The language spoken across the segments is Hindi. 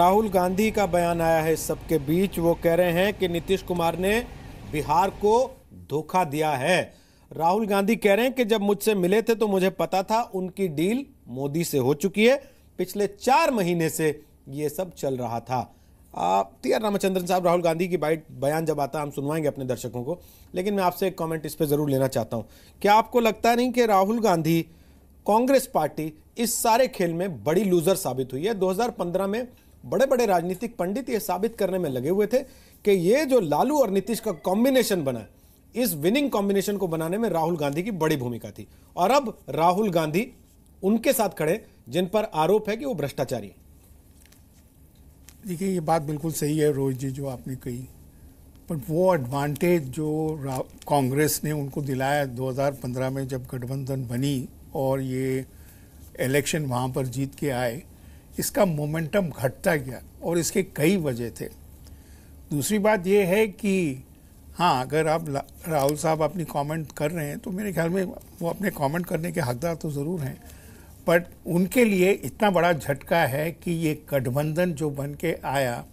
राहुल गांधी का बयान आया है सबके बीच। वो कह रहे हैं कि नीतीश कुमार ने बिहार को धोखा दिया है। राहुल गांधी कह रहे हैं कि जब मुझसे मिले थे तो मुझे पता था उनकी डील मोदी से हो चुकी है। पिछले 4 महीने से ये सब चल रहा था। टी.आर. रामचंद्रन साहब, राहुल गांधी की बयान जब आता है हम सुनवाएंगे अपने दर्शकों को, लेकिन मैं आपसे एक कमेंट इस पर जरूर लेना चाहता हूं। क्या आपको लगता नहीं कि राहुल गांधी, कांग्रेस पार्टी इस सारे खेल में बड़ी लूजर साबित हुई है? 2015 में बड़े बड़े राजनीतिक पंडित ये साबित करने में लगे हुए थे कि ये जो लालू और नीतीश का कॉम्बिनेशन बना, इस विनिंग कॉम्बिनेशन को बनाने में राहुल गांधी की बड़ी भूमिका थी। और अब राहुल गांधी उनके साथ खड़े जिन पर आरोप है कि वो भ्रष्टाचारी हैं। देखिए, ये बात बिल्कुल सही है रोहित जी जो आपने कही, पर वो एडवांटेज जो कांग्रेस ने उनको दिलाया 2015 में जब गठबंधन बनी और ये इलेक्शन वहाँ पर जीत के आए, इसका मोमेंटम घटता गया और इसके कई वजह थे। दूसरी बात ये है कि हाँ, अगर आप राहुल साहब अपनी कमेंट कर रहे हैं तो मेरे ख्याल में वो अपने कमेंट करने के हकदार तो ज़रूर हैं, बट उनके लिए इतना बड़ा झटका है कि ये गठबंधन जो बन के आया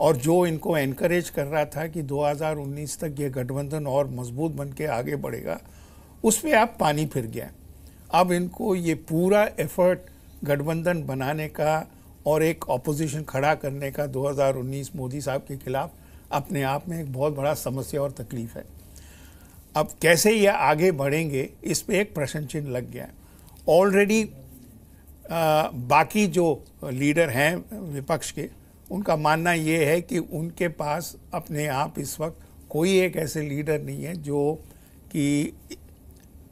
और जो इनको एनकरेज कर रहा था कि 2019 तक ये गठबंधन और मजबूत बन के आगे बढ़ेगा, उस पर अब पानी फिर गया। अब इनको ये पूरा एफर्ट गठबंधन बनाने का और एक ऑपोजिशन खड़ा करने का 2019 मोदी साहब के खिलाफ अपने आप में एक बहुत बड़ा समस्या और तकलीफ है। अब कैसे ये आगे बढ़ेंगे इस पे एक प्रश्न चिन्ह लग गया है। ऑलरेडी बाकी जो लीडर हैं विपक्ष के, उनका मानना ये है कि उनके पास अपने आप इस वक्त कोई एक ऐसे लीडर नहीं है जो कि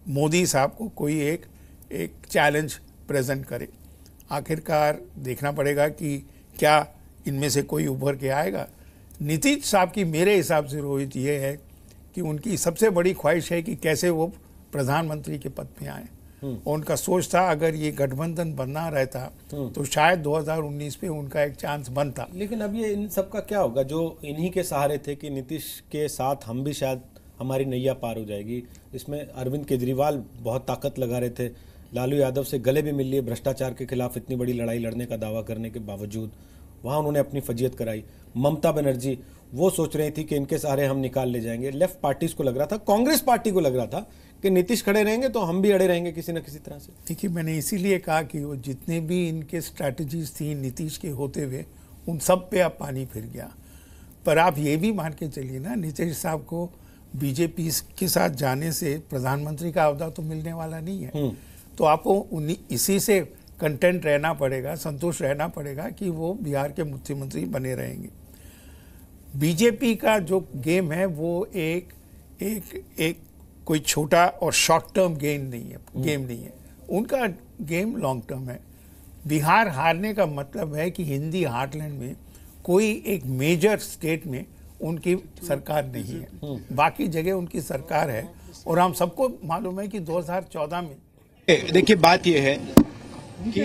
मोदी साहब को कोई एक चैलेंज प्रेजेंट करे। आखिरकार देखना पड़ेगा कि क्या इनमें से कोई उभर के आएगा। नीतीश साहब की मेरे हिसाब से रोहित ये है कि उनकी सबसे बड़ी ख्वाहिश है कि कैसे वो प्रधानमंत्री के पद पे आए। और उनका सोच था अगर ये गठबंधन बनना रहता तो शायद 2019 पे उनका एक चांस बनता। लेकिन अब ये इन सब का क्या होगा जो इन्हीं के सहारे थे कि नीतीश के साथ हम भी शायद हमारी नैया पार हो जाएगी। इसमें अरविंद केजरीवाल बहुत ताकत लगा रहे थे, लालू यादव से गले भी मिल लिए, भ्रष्टाचार के खिलाफ इतनी बड़ी लड़ाई लड़ने का दावा करने के बावजूद वहाँ उन्होंने अपनी फजीयत कराई। ममता बनर्जी वो सोच रही थी कि इनके सहारे हम निकाल ले जाएंगे। लेफ्ट पार्टीज को लग रहा था, कांग्रेस पार्टी को लग रहा था कि नीतीश खड़े रहेंगे तो हम भी अड़े रहेंगे किसी न किसी तरह से। देखिए, मैंने इसीलिए कहा कि वो जितने भी इनके स्ट्रैटेजीज थी नीतीश के होते हुए, उन सब पे अब पानी फिर गया। पर आप ये भी मान के चलिए ना, नीतीश साहब को बीजेपी के साथ जाने से प्रधानमंत्री का अहदा तो मिलने वाला नहीं है। तो आपको इसी से कंटेंट रहना पड़ेगा, संतुष्ट रहना पड़ेगा कि वो बिहार के मुख्यमंत्री बने रहेंगे। बीजेपी का जो गेम है वो एक कोई छोटा और शॉर्ट टर्म गेम नहीं है। उनका गेम लॉन्ग टर्म है। बिहार हारने का मतलब है कि हिंदी हार्टलैंड में कोई एक मेजर स्टेट में उनकी सरकार नहीं है, बाकी जगह उनकी सरकार है। और हम सबको मालूम है कि 2014 में देखिए, बात यह है कि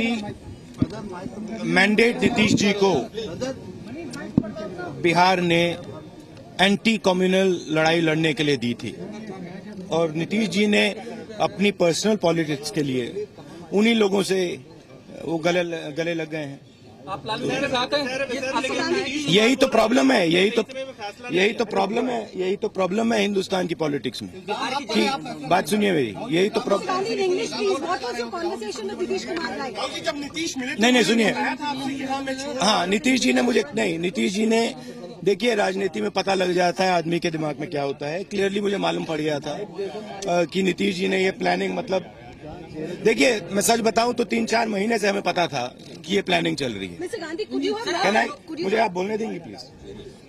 मैंडेट नीतीश जी को बिहार ने एंटी कम्युनल लड़ाई लड़ने के लिए दी थी और नीतीश जी ने अपनी पर्सनल पॉलिटिक्स के लिए उन्हीं लोगों से वो गले लग गए हैं। आप लालू के साथ हैं? यही तो प्रॉब्लम है, यही तो प्रॉब्लम है हिंदुस्तान की पॉलिटिक्स में। कि बात सुनिए मेरी, यही तो प्रॉब्लम। नहीं सुनिए, हाँ, नीतीश जी ने देखिए, राजनीति में पता लग जाता है आदमी के दिमाग में क्या होता है। क्लियरली मुझे मालूम पड़ गया था कि नीतीश जी ने ये प्लानिंग, मतलब देखिए, मैं सच बताऊं तो 3-4 महीने से हमें पता था कि ये प्लानिंग चल रही है। मुझे आप बोलने देंगे प्लीज?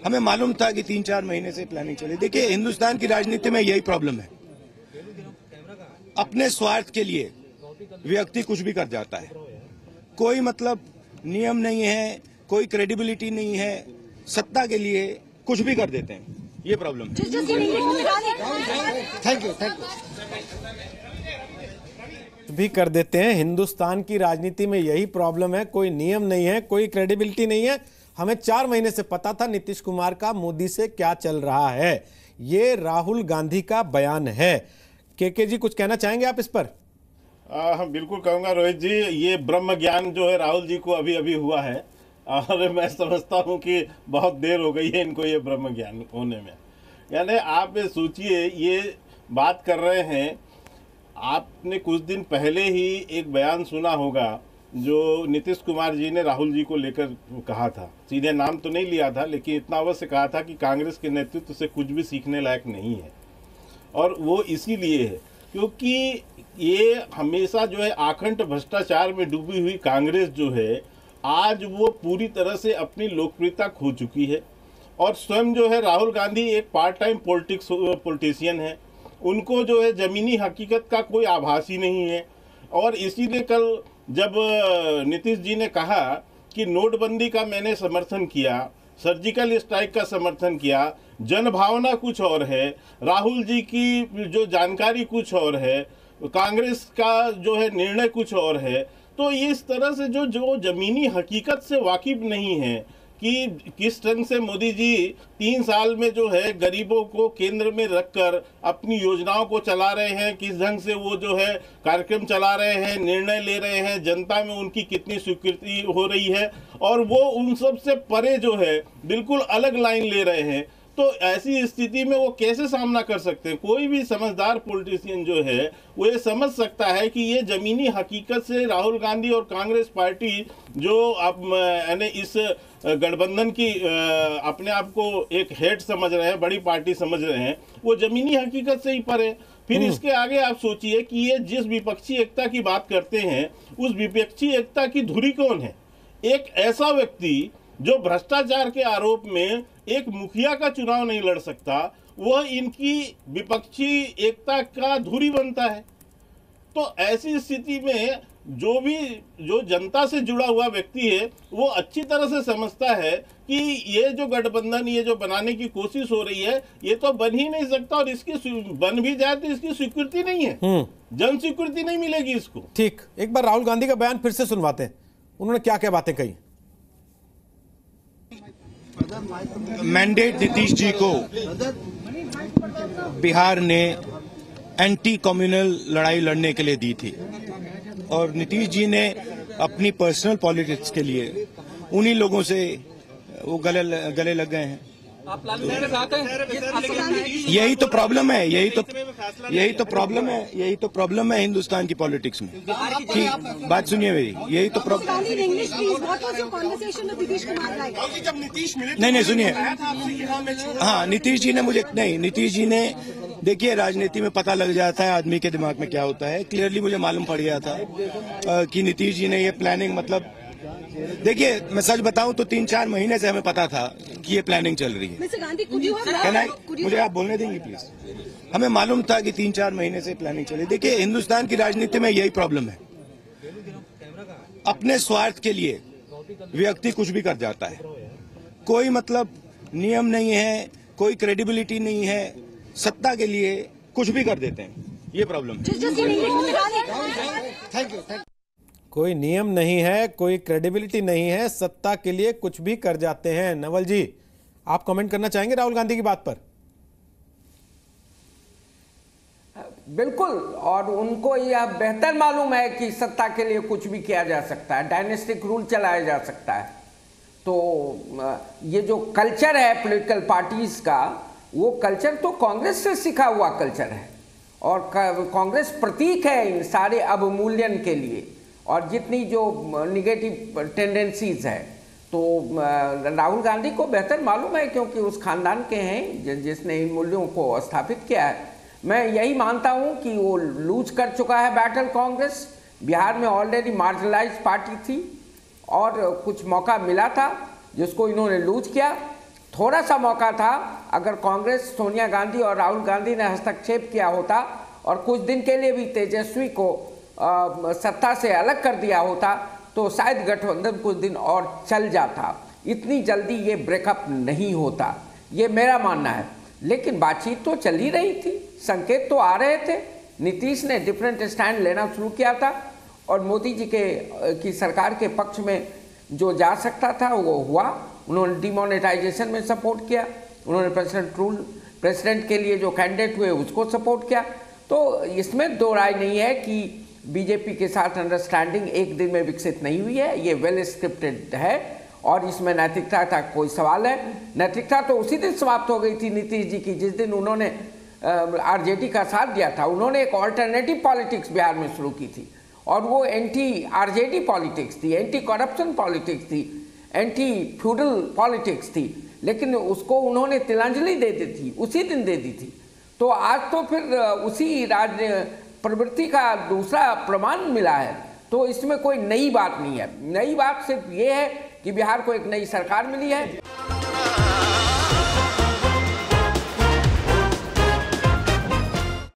हमें मालूम था कि 3-4 महीने से प्लानिंग चल रही है। देखिए, हिंदुस्तान की राजनीति में यही प्रॉब्लम है, अपने स्वार्थ के लिए व्यक्ति कुछ भी कर जाता है। कोई मतलब नियम नहीं है, कोई क्रेडिबिलिटी नहीं है, सत्ता के लिए कुछ भी कर देते हैं। ये प्रॉब्लम है। Thank you. भी कर देते हैं। हिंदुस्तान की राजनीति में यही प्रॉब्लम है, कोई नियम नहीं है, कोई क्रेडिबिलिटी नहीं है। हमें 4 महीने से पता था नीतीश कुमार का मोदी से क्या चल रहा है। ये राहुल गांधी का बयान है। के जी, कुछ कहना चाहेंगे आप इस पर? हाँ, बिल्कुल कहूँगा रोहित जी। ये ब्रह्म ज्ञान जो है राहुल जी को अभी अभी हुआ है। और मैं समझता हूँ कि बहुत देर हो गई है इनको ये ब्रह्म ज्ञान होने में। यानी आप सोचिए, ये बात कर रहे हैं, आपने कुछ दिन पहले ही एक बयान सुना होगा जो नीतीश कुमार जी ने राहुल जी को लेकर कहा था। सीधे नाम तो नहीं लिया था, लेकिन इतना अवश्य कहा था कि कांग्रेस के नेतृत्व से कुछ भी सीखने लायक नहीं है। और वो इसीलिए है क्योंकि ये हमेशा जो है आखंड भ्रष्टाचार में डूबी हुई कांग्रेस जो है, आज वो पूरी तरह से अपनी लोकप्रियता खो चुकी है। और स्वयं जो है राहुल गांधी एक पार्ट टाइम पॉलिटिशियन है, उनको जो है ज़मीनी हकीकत का कोई आभास ही नहीं है। और इसीलिए कल जब नीतीश जी ने कहा कि नोटबंदी का मैंने समर्थन किया, सर्जिकल स्ट्राइक का समर्थन किया, जनभावना कुछ और है, राहुल जी की जो जानकारी कुछ और है, कांग्रेस का जो है निर्णय कुछ और है, तो इस तरह से जो ज़मीनी हकीकत से वाकिफ नहीं है कि किस ढंग से मोदी जी 3 साल में जो है गरीबों को केंद्र में रखकर अपनी योजनाओं को चला रहे हैं, किस ढंग से वो जो है कार्यक्रम चला रहे हैं, निर्णय ले रहे हैं, जनता में उनकी कितनी स्वीकृति हो रही है, और वो उन सब से परे जो है बिल्कुल अलग लाइन ले रहे हैं। तो ऐसी स्थिति में वो कैसे सामना कर सकते हैं? कोई भी समझदार पॉलिटिशियन जो है वो ये समझ सकता है कि ये जमीनी हकीकत से राहुल गांधी और कांग्रेस पार्टी जो अब यानी इस गठबंधन की अपने आप को एक हेड समझ रहे हैं, बड़ी पार्टी समझ रहे हैं, वो जमीनी हकीकत से ही परे। फिर इसके आगे आप सोचिए कि ये जिस विपक्षी एकता की बात करते हैं, उस विपक्षी एकता की धुरी कौन है? एक ऐसा व्यक्ति जो भ्रष्टाचार के आरोप में एक मुखिया का चुनाव नहीं लड़ सकता, वह इनकी विपक्षी एकता का धुरी बनता है। तो ऐसी स्थिति में जो जनता से जुड़ा हुआ व्यक्ति है वो अच्छी तरह से समझता है कि ये जो गठबंधन ये जो बनाने की कोशिश हो रही है ये तो बन ही नहीं सकता, और इसकी बन भी जाए तो इसकी स्वीकृति नहीं है, जन स्वीकृति नहीं मिलेगी इसको। ठीक, एक बार राहुल गांधी का बयान फिर से सुनवाते हैं, उन्होंने क्या क्या बातें कही। मैंडेट नीतीश जी को बिहार ने एंटी कम्युनल लड़ाई लड़ने के लिए दी थी, और नीतीश जी ने अपनी पर्सनल पॉलिटिक्स के लिए उन्हीं लोगों से वो गले लग गए हैं। आप लालू के साथ हैं? यही तो प्रॉब्लम है, यही तो प्रॉब्लम है हिंदुस्तान की पॉलिटिक्स में। कि बात सुनिए मेरी, यही तो प्रॉब्लम। नहीं सुनिए, हाँ नीतीश जी ने देखिए, राजनीति में पता लग जाता है आदमी के दिमाग में क्या होता है। क्लियरली मुझे मालूम पड़ गया था कि नीतीश जी ने ये प्लानिंग, मतलब देखिए मैं सच बताऊं तो 3-4 महीने से हमें पता था कि ये प्लानिंग चल रही है। मुझे आप बोलने देंगे प्लीज? हमें मालूम था कि 3-4 महीने से प्लानिंग चल रही है। देखिए हिंदुस्तान की राजनीति में यही प्रॉब्लम है, अपने स्वार्थ के लिए व्यक्ति कुछ भी कर जाता है, कोई मतलब नियम नहीं है, कोई क्रेडिबिलिटी नहीं है, सत्ता के लिए कुछ भी कर देते हैं, ये प्रॉब्लम है। Thank you. कोई नियम नहीं है, कोई क्रेडिबिलिटी नहीं है, सत्ता के लिए कुछ भी कर जाते हैं। नवल जी, आप कमेंट करना चाहेंगे राहुल गांधी की बात पर? बिल्कुल, और उनको यह बेहतर मालूम है कि सत्ता के लिए कुछ भी किया जा सकता है, डायनेस्टिक रूल चलाया जा सकता है। तो ये जो कल्चर है पॉलिटिकल पार्टीज का, वो कल्चर तो कांग्रेस से सीखा हुआ कल्चर है, और कांग्रेस प्रतीक है इन सारे अवमूल्यन के लिए। और जितनी जो निगेटिव टेंडेंसीज है, तो राहुल गांधी को बेहतर मालूम है, क्योंकि उस खानदान के हैं जिसने इन मूल्यों को स्थापित किया है। मैं यही मानता हूं कि वो लूज कर चुका है बैटल कांग्रेस। बिहार में ऑलरेडी मार्जिनलाइज पार्टी थी, और कुछ मौका मिला था जिसको इन्होंने लूज किया। थोड़ा सा मौका था, अगर कांग्रेस, सोनिया गांधी और राहुल गांधी ने हस्तक्षेप किया होता और कुछ दिन के लिए भी तेजस्वी को सत्ता से अलग कर दिया होता, तो शायद गठबंधन कुछ दिन और चल जाता। इतनी जल्दी ये ब्रेकअप नहीं होता, ये मेरा मानना है। लेकिन बातचीत तो चल ही रही थी, संकेत तो आ रहे थे। नीतीश ने डिफरेंट स्टैंड लेना शुरू किया था, और मोदी जी की सरकार के पक्ष में जो जा सकता था वो हुआ। उन्होंने डिमोनेटाइजेशन में सपोर्ट किया, उन्होंने प्रेसिडेंट के लिए जो कैंडिडेट हुए उसको सपोर्ट किया। तो इसमें दो राय नहीं है कि बीजेपी के साथ अंडरस्टैंडिंग एक दिन में विकसित नहीं हुई है, ये वेल स्क्रिप्टेड है। और इसमें नैतिकता का कोई सवाल है? नैतिकता तो उसी दिन समाप्त हो गई थी नीतीश जी की जिस दिन उन्होंने आरजेडी का साथ दिया था। उन्होंने एक ऑल्टरनेटिव पॉलिटिक्स बिहार में शुरू की थी और वो एंटी आरजेडी पॉलिटिक्स थी, एंटी करप्शन पॉलिटिक्स थी, एंटी फ्यूडल पॉलिटिक्स थी, लेकिन उसको उन्होंने तिलांजलि दे दी थी, उसी दिन दे दी थी। तो आज तो फिर उसी प्रवृत्ति का दूसरा प्रमाण मिला है। तो इसमें कोई नई बात नहीं है। नई बात सिर्फ ये है कि बिहार को एक नई सरकार मिली है।